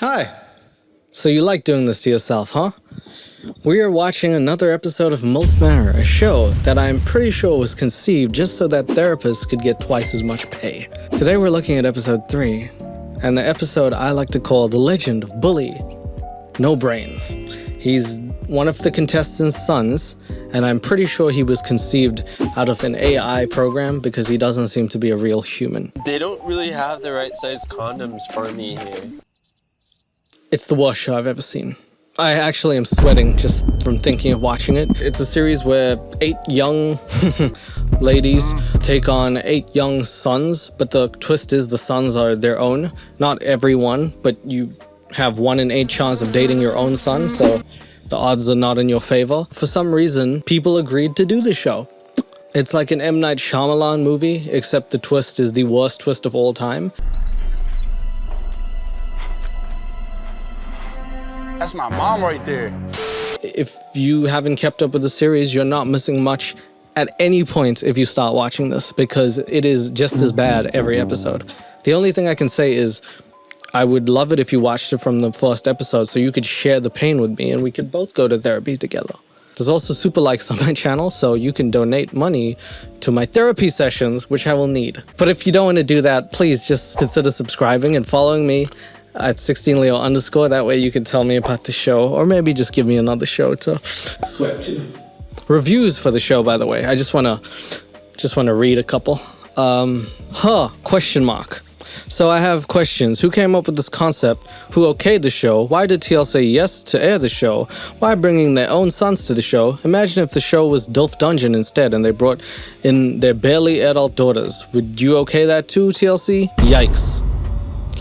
Hi! So you like doing this to yourself, huh? We are watching another episode of MILF Manor, a show that I'm pretty sure was conceived just so that therapists could get twice as much pay. Today we're looking at episode 3, and the episode I like to call The Legend of Bully No Brains. He's one of the contestants' sons, and I'm pretty sure he was conceived out of an AI program because he doesn't seem to be a real human. They don't really have the right size condoms for me here. It's the worst show I've ever seen. I actually am sweating just from thinking of watching it. It's a series where 8 young ladies take on 8 young sons, but the twist is the sons are their own. Not everyone, but you have 1 in 8 chance of dating your own son, so the odds are not in your favor. For some reason, people agreed to do the show. It's like an M. Night Shyamalan movie, except the twist is the worst twist of all time. That's my mom right there. If you haven't kept up with the series, you're not missing much at any point if you start watching this, because it is just as bad every episode. The only thing I can say is I would love it if you watched it from the first episode so you could share the pain with me and we could both go to therapy together. There's also super likes on my channel, so you can donate money to my therapy sessions, which I will need. But if you don't want to do that, please just consider subscribing and following me at sixteenleo_. That way you can tell me about the show, or maybe just give me another show to sweat to. Reviews for the show, by the way. I just wanna read a couple. Question mark. So I have questions. Who came up with this concept? Who okayed the show? Why did TL say yes to air the show? Why bringing their own sons to the show? Imagine if the show was Dilf Dungeon instead and they brought in their barely adult daughters. Would you okay that too, TLC? Yikes.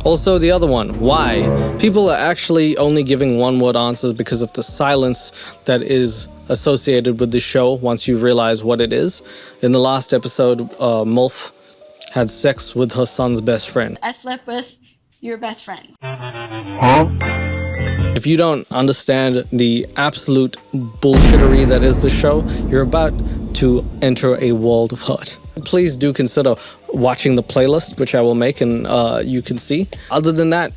Also, the other one, why? People are actually only giving one-word answers because of the silence that is associated with the show once you realize what it is. In the last episode, MILF had sex with her son's best friend. I slept with your best friend. If you don't understand the absolute bullshittery that is the show, you're about to enter a world of hurt. Please do consider watching the playlist, which I will make and you can see. Other than that,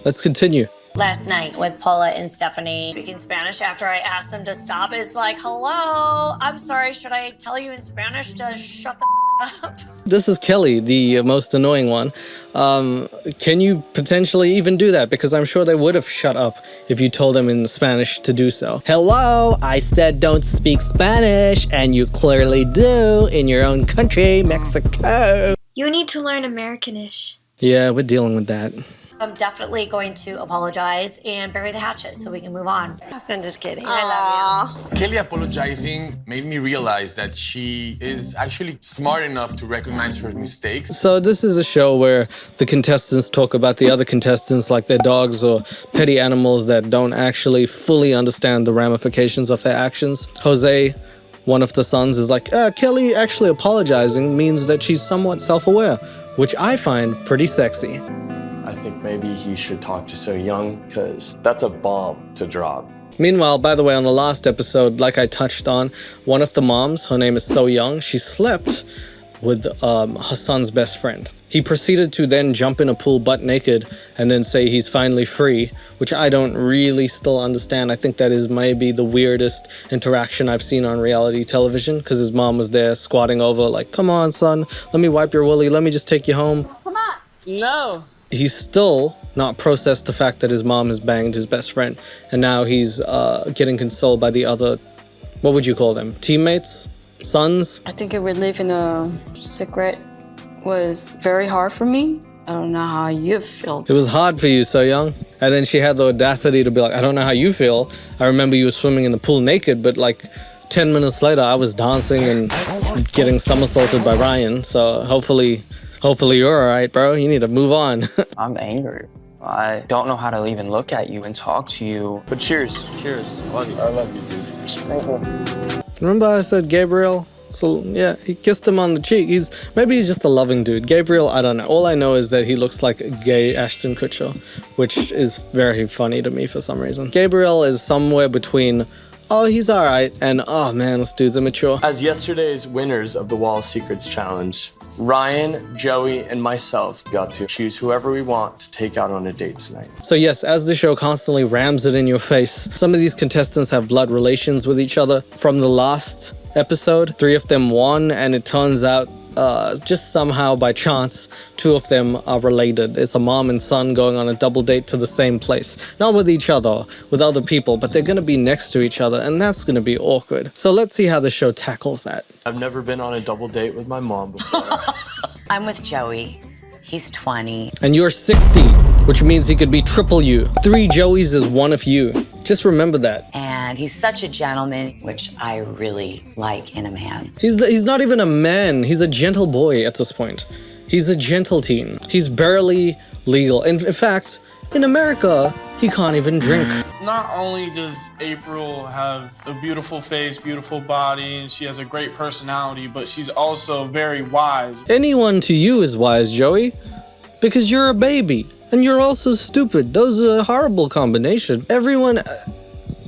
let's continue. Last night with Paula and Stephanie speaking Spanish after I asked them to stop. It's like, hello, I'm sorry, should I tell you in Spanish to shut the up? This is Kelly, the most annoying one. Can you potentially even do that? Because I'm sure they would have shut up if you told them in Spanish to do so. Hello, I said don't speak Spanish, and you clearly do in your own country, Mexico. You need to learn Americanish. Yeah, we're dealing with that. I'm definitely going to apologize and bury the hatchet so we can move on. I'm just kidding. I love you. Kelly apologizing made me realize that she is actually smart enough to recognize her mistakes. So this is a show where the contestants talk about the other contestants like they're dogs or petty animals that don't actually fully understand the ramifications of their actions. Jose, one of the sons, is like, Kelly actually apologizing means that she's somewhat self-aware, which I find pretty sexy. I think maybe he should talk to So Young, because that's a bomb to drop. Meanwhile, by the way, on the last episode, like I touched on, one of the moms, her name is So Young, she slept with her son's best friend. He proceeded to then jump in a pool butt naked and then say he's finally free, which I don't really still understand. I think that is maybe the weirdest interaction I've seen on reality television, because his mom was there squatting over like, come on, son, let me wipe your willy, let me just take you home. Come on. No. He's still not processed the fact that his mom has banged his best friend, and now he's getting consoled by the other, what would you call them, teammates? Sons? I think reliving a secret was very hard for me. I don't know how you feel. It was hard for you, So Young. And then she had the audacity to be like, I don't know how you feel. I remember you were swimming in the pool naked, but like 10 minutes later, I was dancing and getting somersaulted by Ryan. So hopefully you're all right, bro. You need to move on. I'm angry. I don't know how to even look at you and talk to you. But cheers. Cheers. Love you. I love you, dude. Thank you. Remember I said Gabriel? So yeah, he kissed him on the cheek. Maybe he's just a loving dude. Gabriel, I don't know. All I know is that he looks like a gay Ashton Kutcher, which is very funny to me for some reason. Gabriel is somewhere between, oh, he's all right, and oh man, this dude's immature. As yesterday's winners of the Wall Secrets Challenge, Ryan, Joey, and myself got to choose whoever we want to take out on a date tonight. So yes, as the show constantly rams it in your face, some of these contestants have blood relations with each other. From the last episode, 3 of them won, and it turns out just somehow by chance, 2 of them are related. It's a mom and son going on a double date to the same place. Not with each other, with other people, but they're gonna be next to each other, and that's gonna be awkward. So let's see how the show tackles that. I've never been on a double date with my mom before. I'm with Joey. He's 20. And you're 60, which means he could be triple you. 3 Joeys is 1 of you. Just remember that. And he's such a gentleman, which I really like in a man. He's not even a man. He's a gentle boy at this point. He's a gentle teen. He's barely legal. In fact, in America, he can't even drink. Not only does April have a beautiful face, beautiful body, and she has a great personality, but she's also very wise. Anyone to you is wise, Joey, because you're a baby. And you're also stupid. Those are a horrible combination. Everyone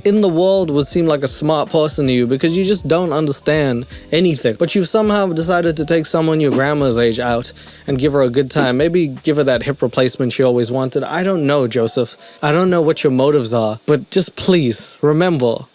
in the world would seem like a smart person to you because you just don't understand anything. But you've somehow decided to take someone your grandma's age out and give her a good time. Maybe give her that hip replacement she always wanted. I don't know, Joseph. I don't know what your motives are. But just please, remember,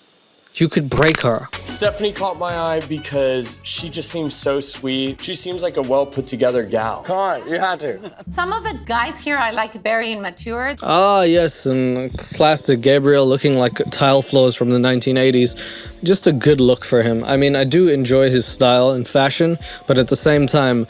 you could break her. Stephanie caught my eye because she just seems so sweet. She seems like a well-put-together gal. Come on, you had to. Some of the guys here I like very immature. Ah, yes, and classic Gabriel looking like tile floors from the 1980s. Just a good look for him. I mean, I do enjoy his style and fashion, but at the same time,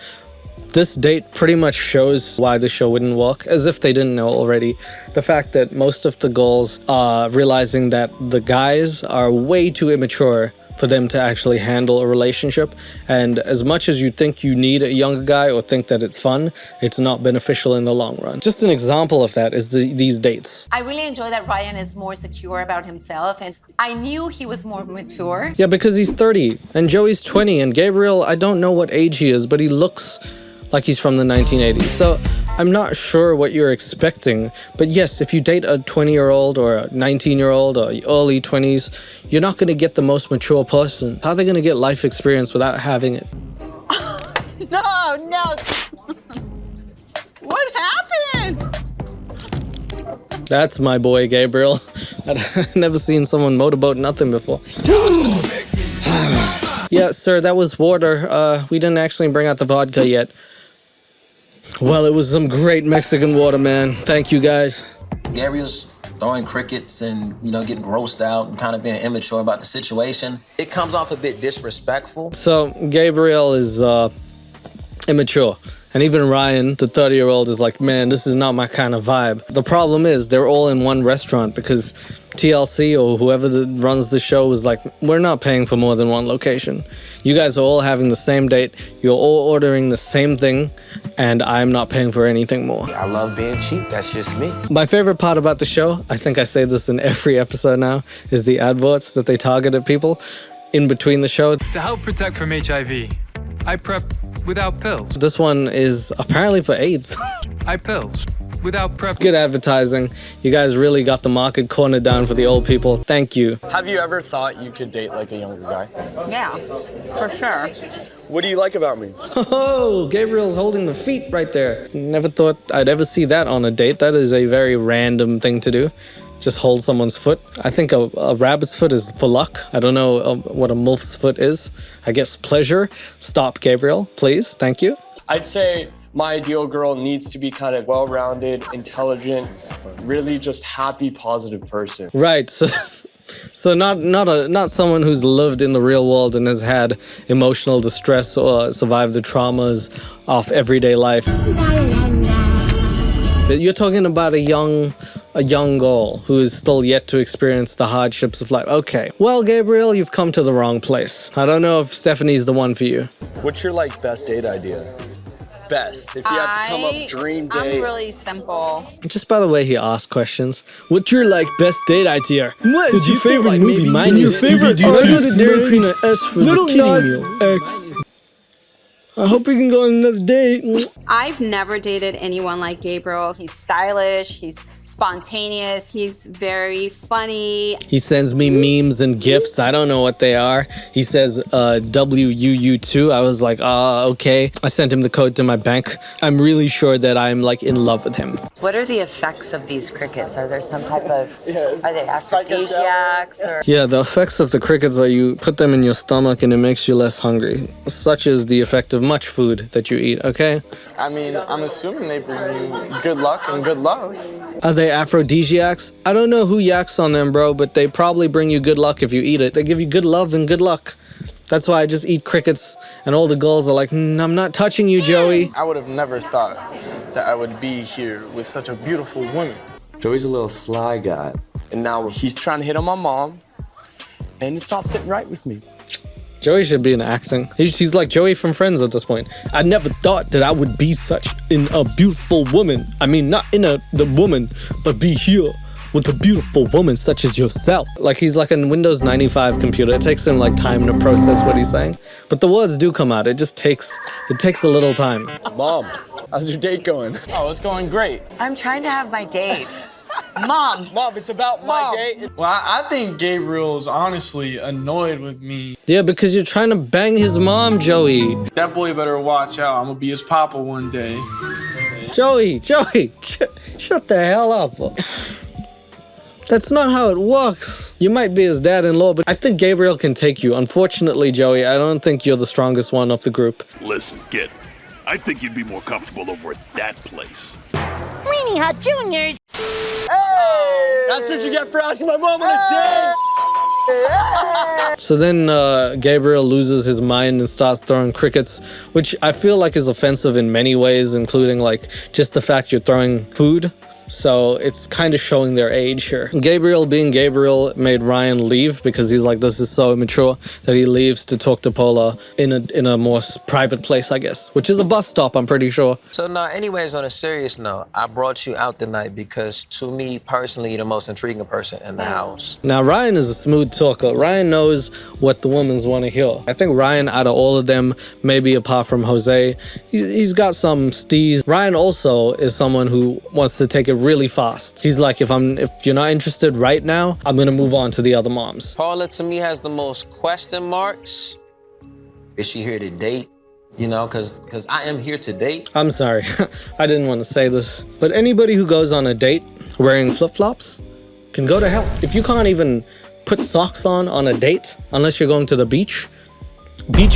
this date pretty much shows why the show wouldn't work, as if they didn't know already. The fact that most of the girls are realizing that the guys are way too immature for them to actually handle a relationship. And as much as you think you need a younger guy or think that it's fun, it's not beneficial in the long run. Just an example of that is these dates. I really enjoy that Ryan is more secure about himself, and I knew he was more mature. Yeah, because he's 30 and Joey's 20, and Gabriel, I don't know what age he is, but he looks like he's from the 1980s. So I'm not sure what you're expecting, but yes, if you date a 20-year-old or a 19-year-old or early 20s, you're not going to get the most mature person. How are they going to get life experience without having it? No. What happened? That's my boy, Gabriel. I've never seen someone motorboat nothing before. Yeah, sir, that was water. We didn't actually bring out the vodka yet. Well, it was some great Mexican water, man. Thank you, guys. Gabriel's throwing crickets and, getting grossed out and kind of being immature about the situation. It comes off a bit disrespectful. So, Gabriel is immature. And even Ryan, the 30-year-old, is like, man, this is not my kind of vibe. The problem is they're all in one restaurant because TLC or whoever runs the show was like, we're not paying for more than one location. You guys are all having the same date. You're all ordering the same thing, and I'm not paying for anything more. I love being cheap. That's just me. My favorite part about the show, I think I say this in every episode now, is the adverts that they target at people in between the show. To help protect from HIV, I prep without pills. This one is apparently for AIDS. I pills without prep. Good advertising. You guys really got the market cornered down for the old people. Thank you. Have you ever thought you could date like a younger guy? Yeah, for sure. What do you like about me? Oh, Gabriel's holding the feet right there. Never thought I'd ever see that on a date. That is a very random thing to do. Just hold someone's foot. I think a rabbit's foot is for luck. I don't know what a MILF's foot is. I guess pleasure. Stop, Gabriel, please. Thank you. I'd say my ideal girl needs to be kind of well-rounded, intelligent, really just happy, positive person. Right. So not someone who's lived in the real world and has had emotional distress or survived the traumas of everyday life. You're talking about a young girl who is still yet to experience the hardships of life. Okay. Well, Gabriel, you've come to the wrong place. I don't know if Stephanie's the one for you. What's your best date idea? Best. If you had to come up dream date. I'm really simple. Just by the way he asked questions. What's your best date idea? What is your favorite movie? Mine is your favorite. I go to Dairy Queen and S for the kiddie meal. X. I hope we can go on another date. I've never dated anyone like Gabriel. He's stylish, he's spontaneous, he's very funny. He sends me memes and gifs. I don't know what they are. He says WUU2. I was like, okay. I sent him the code to my bank. I'm really sure that I'm like in love with him. What are the effects of these crickets? Are there some type of, are they aphrodisiacs or? Yeah, the effects of the crickets are you put them in your stomach and it makes you less hungry. Such is the effect of much food that you eat, okay? I mean, I'm assuming they bring you good luck and good love. Are they aphrodisiacs? I don't know who yaks on them, bro, but they probably bring you good luck if you eat it. They give you good love and good luck. That's why I just eat crickets, and all the girls are like, I'm not touching you, Joey. I would have never thought that I would be here with such a beautiful woman. Joey's a little sly guy. And now he's trying to hit on my mom, and it's not sitting right with me. Joey should be in acting. He's like Joey from Friends at this point. I never thought that I would be such a beautiful woman. I mean, not the woman, but be here with a beautiful woman such as yourself. Like he's like a Windows 95 computer. It takes him like time to process what he's saying. But the words do come out. It takes a little time. Mom, how's your date going? Oh, it's going great. I'm trying to have my date. Mom, it's about my date. Well, I think Gabriel's honestly annoyed with me. Yeah, because you're trying to bang his mom, Joey. That boy better watch out. I'm gonna be his papa one day. Joey, shut the hell up. That's not how it works. You might be his dad-in-law, but I think Gabriel can take you. Unfortunately, Joey, I don't think you're the strongest one of the group. Listen, kid, I think you'd be more comfortable over at that place. Weenie Hut Juniors. Hey! That's what you get for asking my mom on a date! So then Gabriel loses his mind and starts throwing crickets, which I feel like is offensive in many ways, including like just the fact you're throwing food. So it's kind of showing their age here. Gabriel, being Gabriel, made Ryan leave because he's like, this is so immature, that he leaves to talk to Paula in a more private place, I guess, which is a bus stop, I'm pretty sure. So now, anyways, on a serious note, I brought you out tonight because to me personally, you're the most intriguing person in the house. Now, Ryan is a smooth talker. Ryan knows what the women want to hear. I think Ryan, out of all of them, maybe apart from Jose, he's got some steez. Ryan also is someone who wants to take it really fast. He's like, if you're not interested right now, I'm gonna move on to the other moms. Paula, to me, has the most question marks. Is she here to date? You know, because I am here to date. I'm sorry, I didn't want to say this, but anybody who goes on a date wearing flip-flops can go to hell. If you can't even put socks on a date, unless you're going to the beach,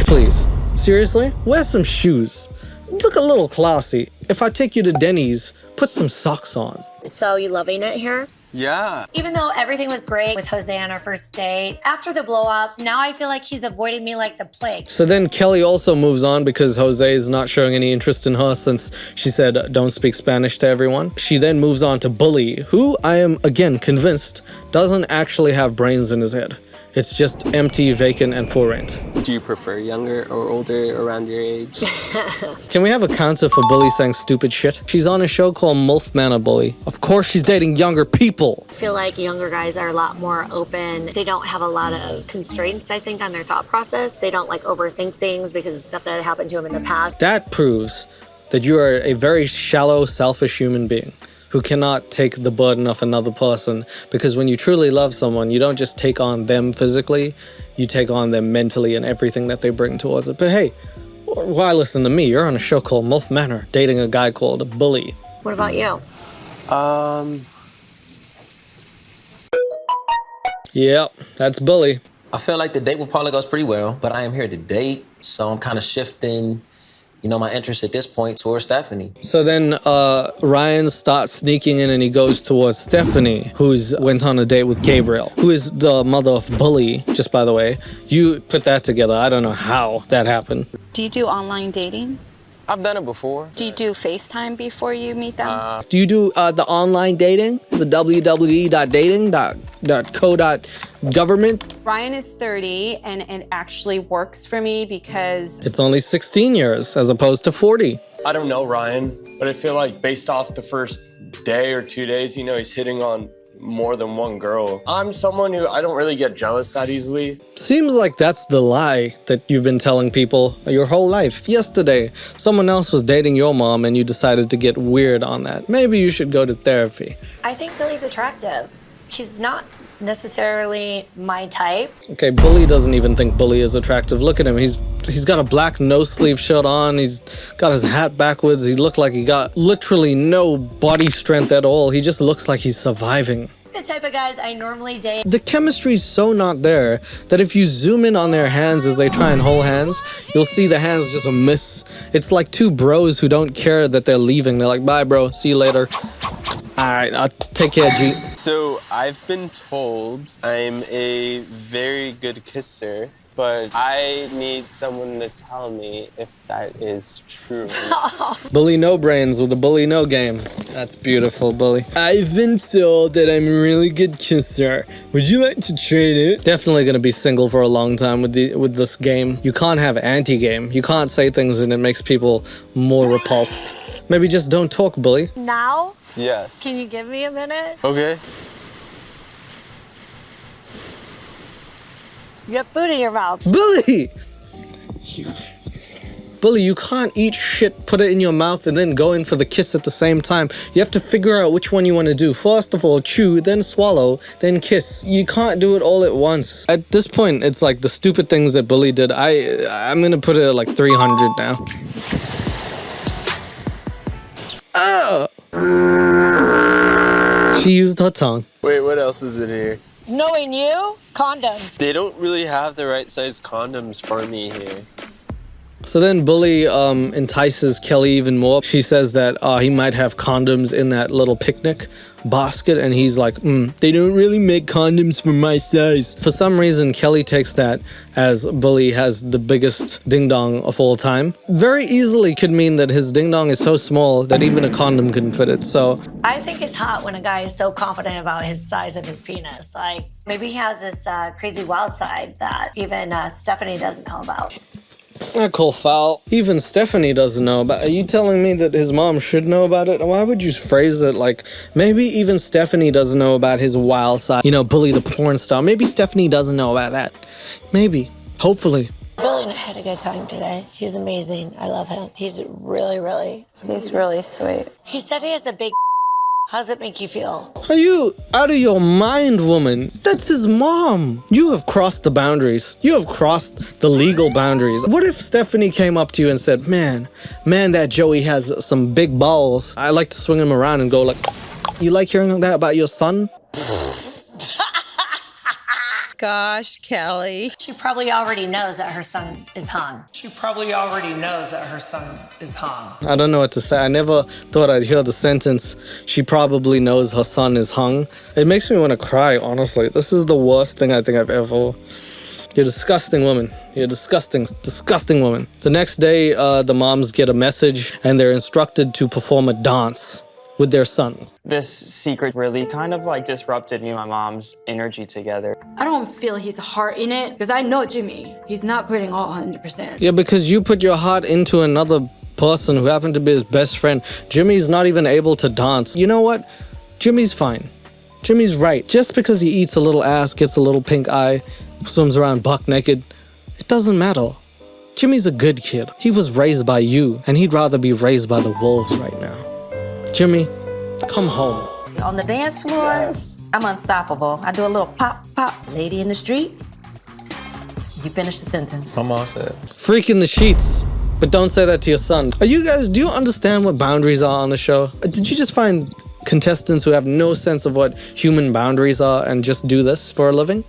please. Seriously, wear some shoes. Look a little classy. If I take you to Denny's, put some socks on. So you loving it here? Yeah. Even though everything was great with Jose on our first date, after the blow up, now I feel like he's avoiding me like the plague. So then Kelly also moves on because Jose is not showing any interest in her since she said don't speak Spanish to everyone. She then moves on to Bully, who I am again convinced doesn't actually have brains in his head. It's just empty, vacant, and for rent. Do you prefer younger or older around your age? Can we have a counter for Bully saying stupid shit? She's on a show called MILF Manor Bully. Of course she's dating younger people. I feel like younger guys are a lot more open. They don't have a lot of constraints, I think, on their thought process. They don't like overthink things because of stuff that happened to them in the past. That proves that you are a very shallow, selfish human being who cannot take the burden of another person, because when you truly love someone, you don't just take on them physically, you take on them mentally and everything that they bring towards it. But hey, why listen to me? You're on a show called MILF Manor, dating a guy called Bully. What about you? Yeah, that's Bully. I feel like the date with Paula goes pretty well, but I am here to date, so I'm kind of shifting, you know, my interest at this point towards Stephanie. So then Ryan starts sneaking in and he goes towards Stephanie, who's went on a date with Gabriel, who is the mother of Bully, just by the way. You put that together. I don't know how that happened. Do you do online dating? I've done it before. Do you do FaceTime before you meet them? Do you do the online dating? The www.dating.co.government? Ryan is 30 and it actually works for me because It's only 16 years as opposed to 40. I don't know Ryan, but I feel like based off the first day or 2 days, you know, he's hitting on more than one girl. I'm someone who I don't really get jealous that easily. Seems like that's the lie that you've been telling people your whole life. Yesterday, someone else was dating your mom and you decided to get weird on that. Maybe you should go to therapy. I think Billy's attractive. He's not necessarily my type. Okay, Bully doesn't even think Bully is attractive. Look at him. He's got a black no-sleeve shirt on. He's got his hat backwards. He looked like he got literally no body strength at all. He just looks like he's surviving. The type of guys I normally date. The chemistry's so not there that if you zoom in on their hands as they try and hold hands, you'll see the hands just a miss. It's like two bros who don't care that they're leaving. They're like, bye, bro. See you later. All right, I'll take care, G. So I've been told I'm a very good kisser, but I need someone to tell me if that is true. Bully no brains with a bully no game. That's beautiful, Bully. I've been told that I'm a really good kisser. Would you like to trade it? Definitely gonna be single for a long time with this game. You can't have anti-game. You can't say things and it makes people more repulsed. Maybe just don't talk, Bully. Now? Yes. Can you give me a minute? Okay. You got food in your mouth. Bully! Bully, you can't eat shit, put it in your mouth, and then go in for the kiss at the same time. You have to figure out which one you want to do. First of all, chew, then swallow, then kiss. You can't do it all at once. At this point, it's like the stupid things that Bully did. I'm gonna put it at like 300 now. Oh! She used her tongue. Wait, what else is in here? Knowing you, condoms. They don't really have the right size condoms for me here. So then Bully entices Kelly even more. She says that he might have condoms in that little picnic basket, and he's like, they don't really make condoms for my size. For some reason, Kelly takes that as Bully has the biggest ding-dong of all time. Very easily could mean that his ding-dong is so small that even a condom couldn't fit it, so... I think it's hot when a guy is so confident about his size of his penis. Like, maybe he has this crazy wild side that even Stephanie doesn't know about. I call foul. Even Stephanie doesn't know about it. Are you telling me that his mom should know about it? Why would you phrase it like, maybe even Stephanie doesn't know about his wild side? You know, Bully the porn star. Maybe Stephanie doesn't know about that. Maybe. Hopefully. Billy and I had a good time today. He's amazing. I love him. He's really amazing. He's really sweet. He said he has a big. How does it make you feel? Are you out of your mind, woman? That's his mom. You have crossed the boundaries. You have crossed the legal boundaries. What if Stephanie came up to you and said, man, that Joey has some big balls. I like to swing him around and go like, you like hearing that about your son? Gosh, Kelly. She probably already knows that her son is hung. I don't know what to say. I never thought I'd hear the sentence, she probably knows her son is hung. It makes me want to cry, honestly. This is the worst thing I think I've ever... You're a disgusting woman. You're a disgusting woman. The next day, the moms get a message and they're instructed to perform a dance with their sons. This secret really kind of like disrupted me and my mom's energy together. I don't feel his heart in it because I know Jimmy. He's not putting all 100%. Yeah, because you put your heart into another person who happened to be his best friend. Jimmy's not even able to dance. You know what? Jimmy's fine. Jimmy's right. Just because he eats a little ass, gets a little pink eye, swims around buck naked, it doesn't matter. Jimmy's a good kid. He was raised by you, and he'd rather be raised by the wolves right now. Jimmy, come home. On the dance floor, I'm unstoppable. I do a little pop, pop. Lady in the street, you finish the sentence. I'm all set. Freak in the sheets. But don't say that to your son. Do you understand what boundaries are on the show? Did you just find contestants who have no sense of what human boundaries are and just do this for a living?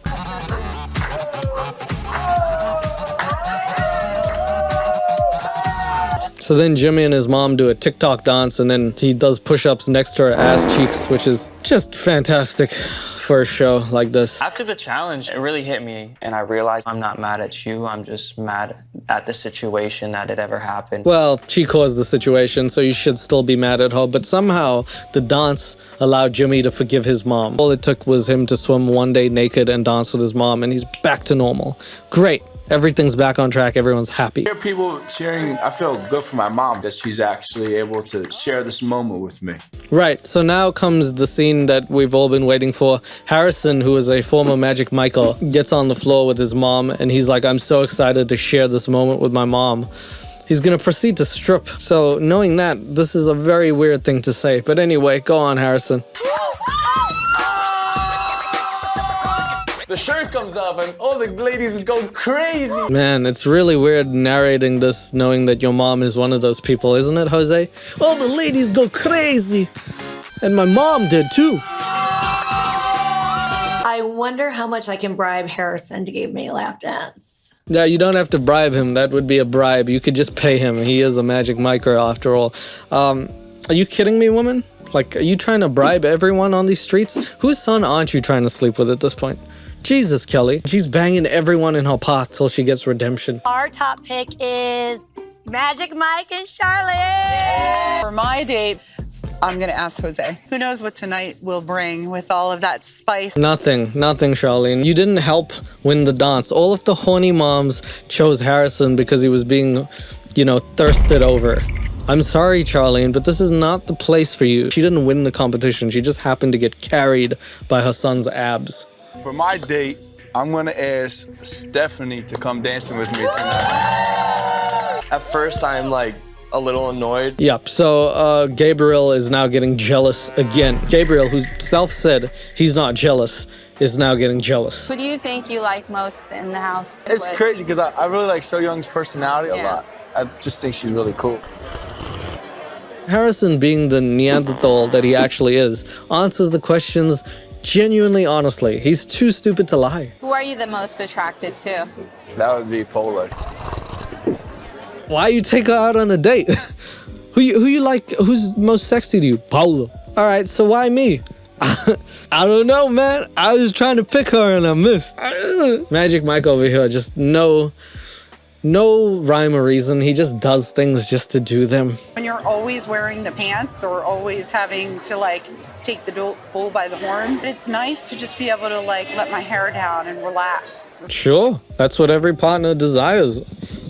So then Jimmy and his mom do a TikTok dance, and then he does push-ups next to her ass cheeks, which is just fantastic for a show like this. After the challenge, it really hit me, and I realized I'm not mad at you. I'm just mad at the situation that it ever happened. Well, she caused the situation, so you should still be mad at her, but somehow the dance allowed Jimmy to forgive his mom. All it took was him to swim one day naked and dance with his mom, and he's back to normal. Great. everything's back on track, everyone's happy. Hear people cheering. I feel good for my mom that she's actually able to share this moment with me. Right, so now comes the scene that we've all been waiting for. Harrison, who is a former Magic Michael, gets on the floor with his mom, and he's like, I'm so excited to share this moment with my mom. He's gonna proceed to strip. So knowing that, this is a very weird thing to say. But anyway, go on, Harrison. The shirt comes off and all the ladies go crazy. Man, it's really weird narrating this knowing that your mom is one of those people, isn't it, Jose? All the ladies go crazy. And my mom did too. I wonder how much I can bribe Harrison to give me a lap dance. Yeah, you don't have to bribe him. That would be a bribe. You could just pay him. He is a Magic Miker after all. Are you kidding me, woman? Like, are you trying to bribe everyone on these streets? Whose son aren't you trying to sleep with at this point? Jesus, Kelly. She's banging everyone in her path till she gets redemption. Our top pick is Magic Mike and Charlotte. For my date, I'm gonna ask Jose. Who knows what tonight will bring with all of that spice? Nothing, Charlene. You didn't help win the dance. All of the horny moms chose Harrison because he was being, you know, thirsted over. I'm sorry, Charlene, but this is not the place for you. She didn't win the competition. She just happened to get carried by her son's abs. For my date, I'm gonna ask Stephanie to come dancing with me tonight. At first, I'm like a little annoyed. Yep, so Gabriel is now getting jealous again. Gabriel, who self-said he's not jealous, is now getting jealous. Who do you think you like most in the house? It's crazy because I really like So Young's personality a lot. I just think she's really cool. Harrison, being the Neanderthal that he actually is, answers the questions genuinely honestly. He's too stupid to lie. Who are you the most attracted to? That would be Polar. Why you take her out on a date? who you like? Who's most sexy to you? Paula. All right, so why me? I don't know, man. I was trying to pick her and I missed. Magic Mike over here, just no rhyme or reason. He just does things just to do them. When you're always wearing the pants or always having to like take the bull by the horns, it's nice to just be able to like let my hair down and relax. Sure, that's what every partner desires.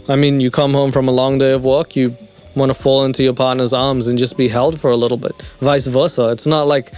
I mean, you come home from a long day of work, you want to fall into your partner's arms and just be held for a little bit. Vice versa. It's not like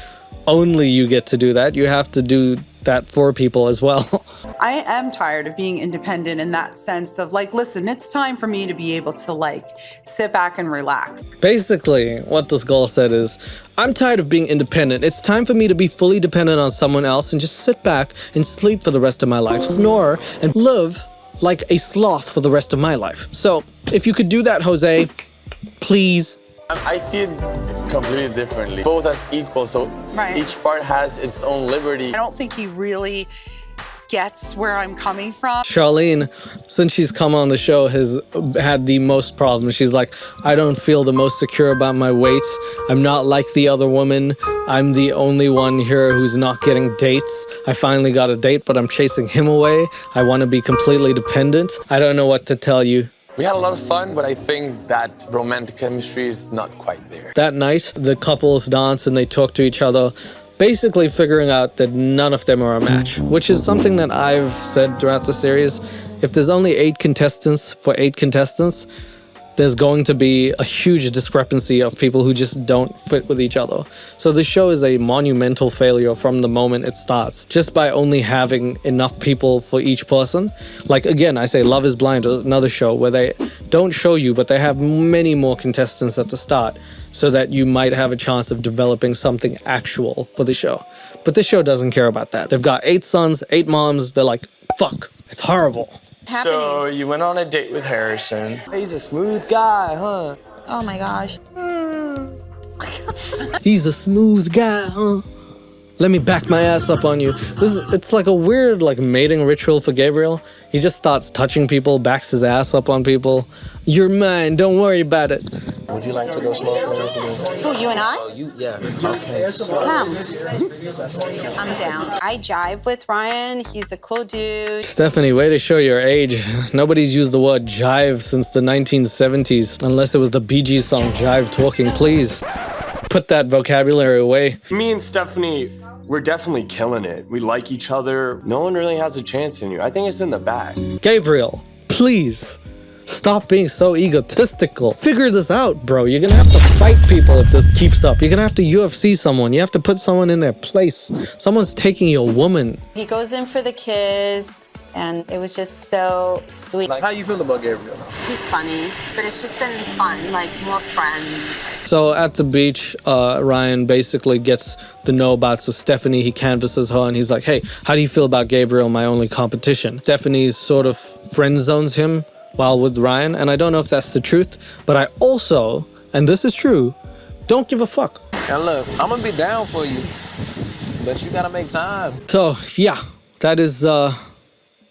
only you get to do that. You have to do that for people as well. I am tired of being independent in that sense of like, listen, it's time for me to be able to like sit back and relax. Basically, what this girl said is, I'm tired of being independent. It's time for me to be fully dependent on someone else and just sit back and sleep for the rest of my life, snore, and live like a sloth for the rest of my life. So, if you could do that, Jose, please. I see it completely differently. Both as equal, so each part has its own liberty. I don't think he really gets where I'm coming from. Charlene, since she's come on the show, has had the most problems. She's like, I don't feel the most secure about my weight. I'm not like the other woman. I'm the only one here who's not getting dates. I finally got a date, but I'm chasing him away. I want to be completely dependent. I don't know what to tell you. We had a lot of fun, but I think that romantic chemistry is not quite there. That night, the couples dance and they talk to each other, basically figuring out that none of them are a match, which is something that I've said throughout the series. If there's only 8 contestants for 8 contestants, there's going to be a huge discrepancy of people who just don't fit with each other. So the show is a monumental failure from the moment it starts, just by only having enough people for each person. Like, again, I say Love is Blind, another show where they don't show you, but they have many more contestants at the start so that you might have a chance of developing something actual for the show. But this show doesn't care about that. They've got 8 sons, 8 moms. They're like, fuck, it's horrible. So you went on a date with Harrison. He's a smooth guy, huh? Oh my gosh. He's a smooth guy, huh? Let me back my ass up on you. It's like a weird mating ritual for Gabriel. He just starts touching people, backs his ass up on people. You're mine, don't worry about it. Would you like to go slow? Who, you and I? Oh, yeah. Okay. Come. I'm down. I jive with Ryan. He's a cool dude. Stephanie, way to show your age. Nobody's used the word jive since the 1970s, unless it was the Bee Gees song Jive Talking. Please, put that vocabulary away. Me and Stephanie, we're definitely killing it. We like each other. No one really has a chance in you. I think it's in the bag. Gabriel, Please. Stop being so egotistical. Figure this out, bro. You're gonna have to fight people if this keeps up. You're gonna have to UFC someone. You have to put someone in their place. Someone's taking your woman. He goes in for the kiss, and it was just so sweet. Like, how you feel about Gabriel? He's funny, but it's just been fun, like more friends. So at the beach, Ryan basically gets the know about Stephanie. He canvasses her and he's like, hey, how do you feel about Gabriel, my only competition? Stephanie's sort of friend zones him while with Ryan, and I don't know if that's the truth, but I also, and this is true, don't give a fuck. And look, I'm gonna be down for you, but you gotta make time. So yeah, that is the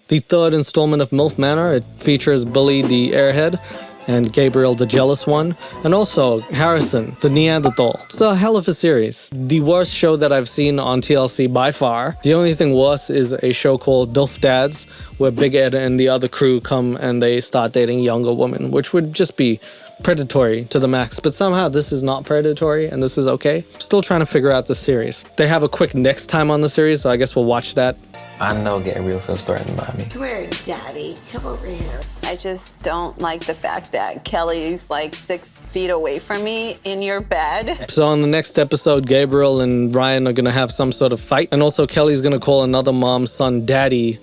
third installment of MILF Manor. It features Bully the airhead and Gabriel the jealous one, and also Harrison the Neanderthal. It's a hell of a series. The worst show that I've seen on TLC by far. The only thing worse is a show called Dilf Dads, where Big Ed and the other crew come and they start dating younger women, which would just be predatory to the max. But somehow this is not predatory and this is okay. Still trying to figure out the series. They have a quick next time on the series, so I guess we'll watch that. I know Gabriel feels threatened by me. Come here, Daddy. Come over here. I just don't like the fact that Kelly's like 6 feet away from me in your bed. So on the next episode, Gabriel and Ryan are gonna have some sort of fight. And also Kelly's gonna call another mom's son daddy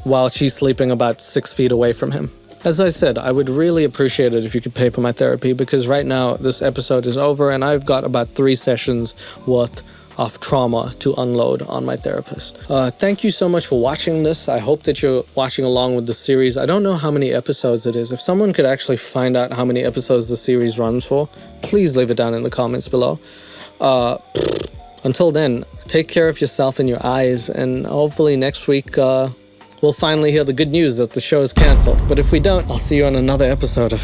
while she's sleeping about 6 feet away from him. As I said, I would really appreciate it if you could pay for my therapy, because right now this episode is over and I've got about 3 sessions worth of trauma to unload on my therapist. Thank you so much for watching this. I hope that you're watching along with the series. I don't know how many episodes it is. If someone could actually find out how many episodes the series runs for, please leave it down in the comments below. Until then, take care of yourself and your eyes, and hopefully next week we'll finally hear the good news that the show is cancelled. But if we don't, I'll see you on another episode of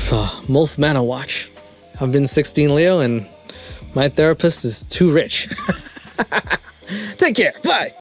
MILF Manor Watch. I've been 16leo and my therapist is too rich. Take care. Bye.